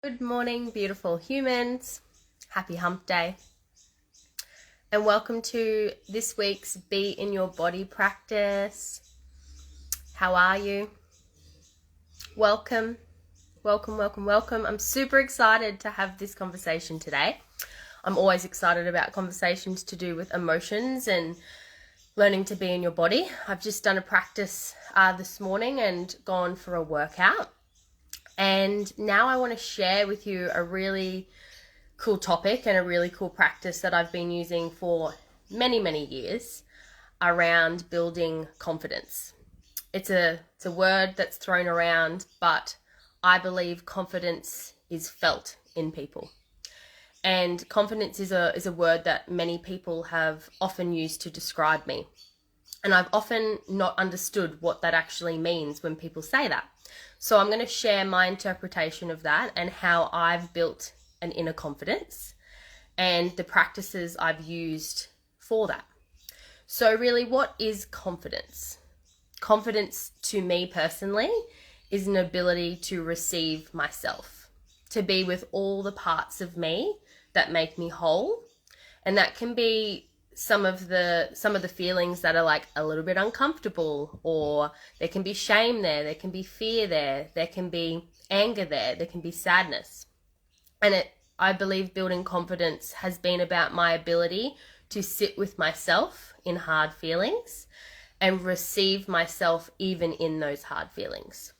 Good morning, beautiful humans. Happy hump day. And welcome to this week's Be in Your Body practice. How are you? Welcome, welcome, welcome, welcome. I'm super excited to have this conversation today. I'm always excited about conversations to do with emotions and learning to be in your body. I've just done a practice this morning and gone for a workout. And now I want to share with you a really cool topic and a really cool practice that I've been using for many years around building confidence. It's a word that's thrown around, but I believe confidence is felt in people. And confidence is a word that many people have often used to describe me. And I've often not understood what that actually means when people say that. So I'm going to share my interpretation of that and how I've built an inner confidence and the practices I've used for that. So really, what is confidence? Confidence to me personally is an ability to receive myself, to be with all the parts of me that make me whole. And that can be some of the feelings that are like a little bit uncomfortable, or there can be shame there can be fear there can be anger there can be sadness. And I believe building confidence has been about my ability to sit with myself in hard feelings and receive myself even in those hard feelings.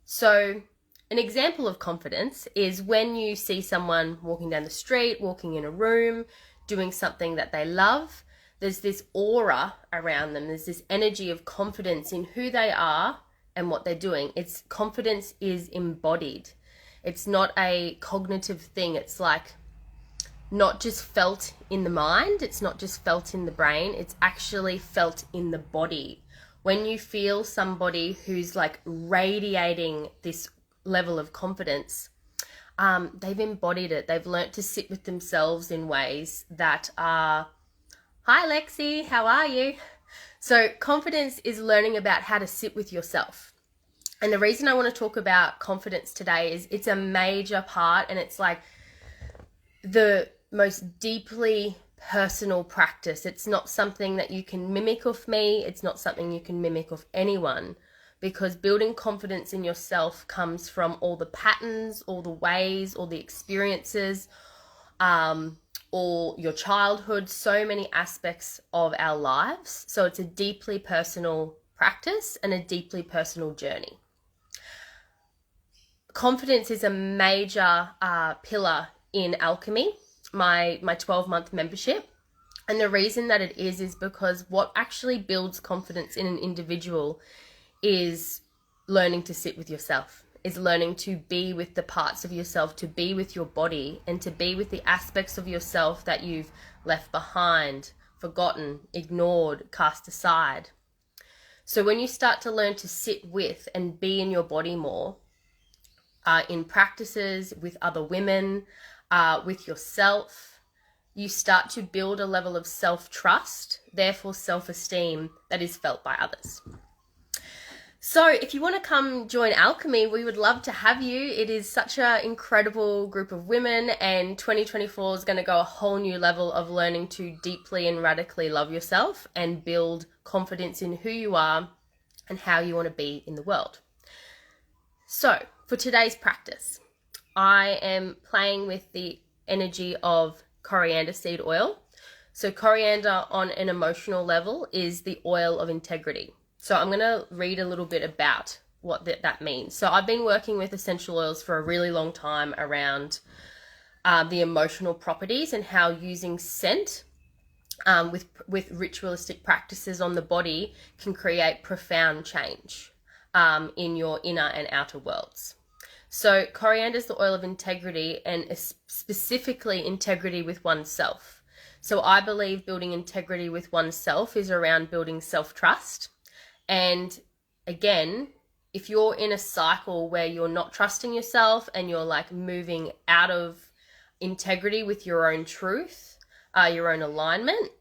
So an example of confidence is when you see someone walking down the street, walking in a room, doing something that they love. There's this aura around them. There's this energy of confidence in who they are and what they're doing. It's confidence is embodied. It's not a cognitive thing. It's like not just felt in the mind. It's not just felt in the brain. It's actually felt in the body. When you feel somebody who's like radiating this level of confidence, they've embodied it. They've learnt to sit with themselves in ways that are, hi Lexi, how are you? So confidence is learning about how to sit with yourself. And the reason I want to talk about confidence today is it's a major part, and it's like the most deeply personal practice. It's not something that you can mimic of me. It's not something you can mimic of anyone. Because building confidence in yourself comes from all the patterns, all the ways, all the experiences, all your childhood, so many aspects of our lives. So it's a deeply personal practice and a deeply personal journey. Confidence is a major pillar in alchemy, my 12-month membership. And the reason that it is because what actually builds confidence in an individual is learning to sit with yourself, is learning to be with the parts of yourself, to be with your body, and to be with the aspects of yourself that you've left behind, forgotten, ignored, cast aside. So when you start to learn to sit with and be in your body more, in practices with other women, with yourself, you start to build a level of self-trust, therefore self-esteem, that is felt by others. So if you want to come join Alchemy, we would love to have you. It is such an incredible group of women, and 2024 is going to go a whole new level of learning to deeply and radically love yourself and build confidence in who you are and how you want to be in the world. So for today's practice, I am playing with the energy of coriander seed oil. So coriander on an emotional level is the oil of integrity. So I'm going to read a little bit about what that means. So I've been working with essential oils for a really long time around the emotional properties and how using scent with ritualistic practices on the body can create profound change in your inner and outer worlds. So coriander is the oil of integrity, and specifically integrity with oneself. So I believe building integrity with oneself is around building self-trust. And again, if you're in a cycle where you're not trusting yourself and you're like moving out of integrity with your own truth, your own alignment,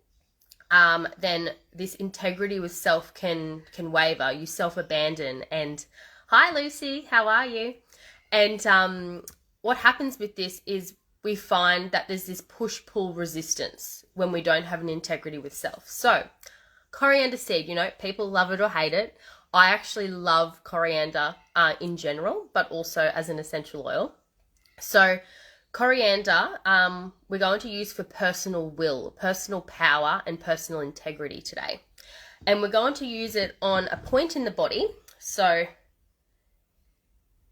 then this integrity with self can waver. You self-abandon. And hi Lucy, how are you? And what happens with this is we find that there's this push-pull resistance when we don't have an integrity with self. So coriander seed, people love it or hate it. I actually love coriander in general, but also as an essential oil. So coriander, we're going to use for personal will, personal power, and personal integrity today. And we're going to use it on a point in the body. So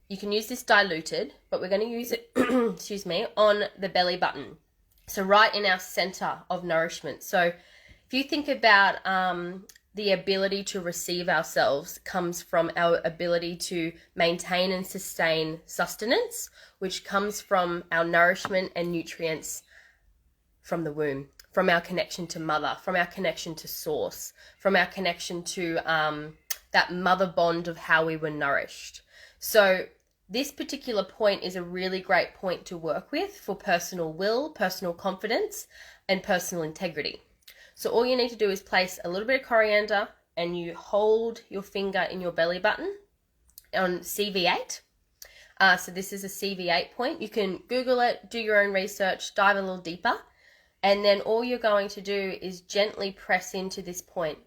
you can use this diluted, but we're going to use it, excuse me, on the belly button. So right in our center of nourishment. So if you think about the ability to receive ourselves comes from our ability to maintain and sustain sustenance, which comes from our nourishment and nutrients from the womb, from our connection to mother, from our connection to source, from our connection to that mother bond of how we were nourished. So this particular point is a really great point to work with for personal will, personal confidence, and personal integrity. So all you need to do is place a little bit of coriander and you hold your finger in your belly button on CV8. So this is a CV8 point. You can Google it, do your own research, dive a little deeper. And then all you're going to do is gently press into this point.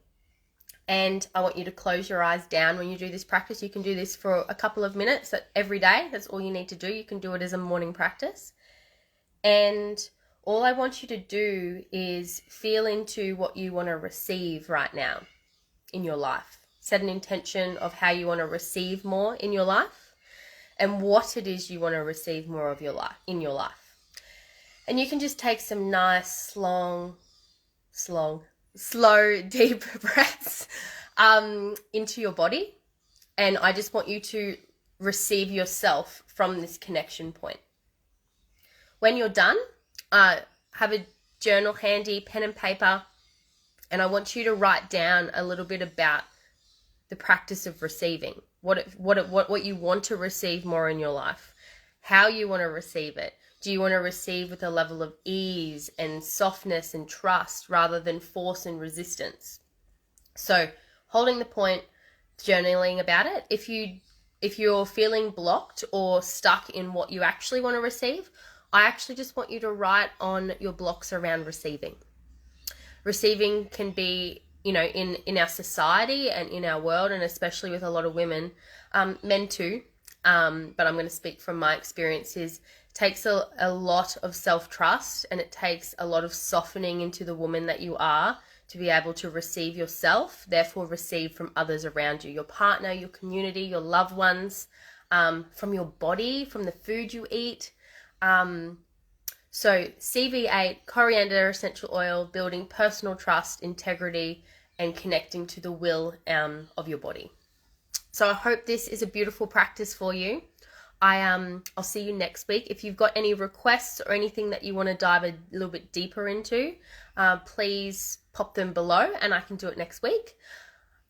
And I want you to close your eyes down when you do this practice. You can do this for a couple of minutes every day. That's all you need to do. You can do it as a morning practice. And all I want you to do is feel into what you want to receive right now in your life. Set an intention of how you want to receive more in your life and what it is you want to receive more of in your life. And you can just take some nice, slow, deep breaths into your body. And I just want you to receive yourself from this connection point. When you're done, have a journal handy, pen and paper, and I want you to write down a little bit about the practice of receiving, what you want to receive more in your life, how you want to receive it. Do you want to receive with a level of ease and softness and trust rather than force and resistance? So holding the point, journaling about it. If you're feeling blocked or stuck in what you actually want to receive, I actually just want you to write on your blocks around receiving. Receiving can be, in our society and in our world, and especially with a lot of women, men too, but I'm going to speak from my experiences, takes a lot of self-trust and it takes a lot of softening into the woman that you are to be able to receive yourself, therefore receive from others around you, your partner, your community, your loved ones, from your body, from the food you eat. So CV8, coriander essential oil, building personal trust, integrity, and connecting to the will of your body. So I hope this is a beautiful practice for you. I'll see you next week. If you've got any requests or anything that you want to dive a little bit deeper into, please pop them below and I can do it next week.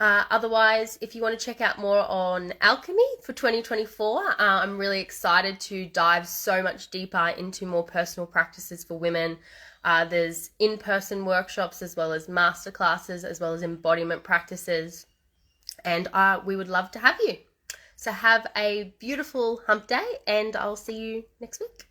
Otherwise, if you want to check out more on alchemy for 2024, I'm really excited to dive so much deeper into more personal practices for women. There's in-person workshops as well as masterclasses as well as embodiment practices. And we would love to have you. So have a beautiful hump day and I'll see you next week.